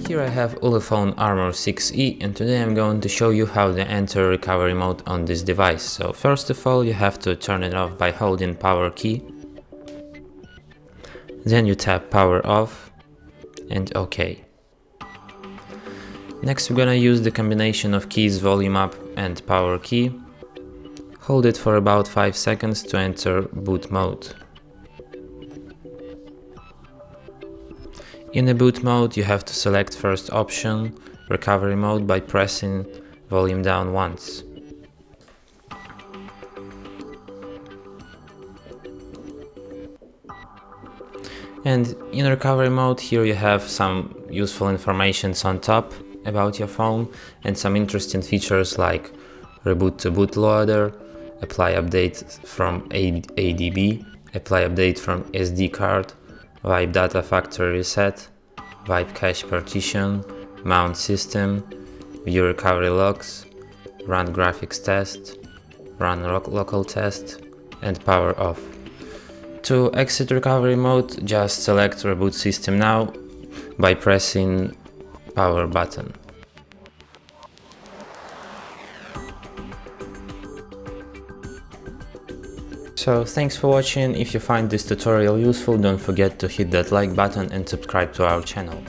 Here I have ULEFONE Armor 6E, and today I'm going to show you how to enter recovery mode on this device. So first of all, you have to turn it off by holding power key. Then you tap power off and OK. Next we're gonna use the combination of keys volume up and power key. Hold it for about 5 seconds to enter boot mode. In the boot mode you have to select first option, recovery mode, by pressing volume down once. And in recovery mode here you have some useful information on top about your phone and some interesting features like reboot to bootloader, apply update from ADB, apply update from SD card, wipe data factory reset, wipe cache partition, mount system, view recovery logs, run graphics test, run local test, and power off. To exit recovery mode, just select reboot system now by pressing power button. So thanks for watching. If you find this tutorial useful, don't forget to hit that like button and subscribe to our channel.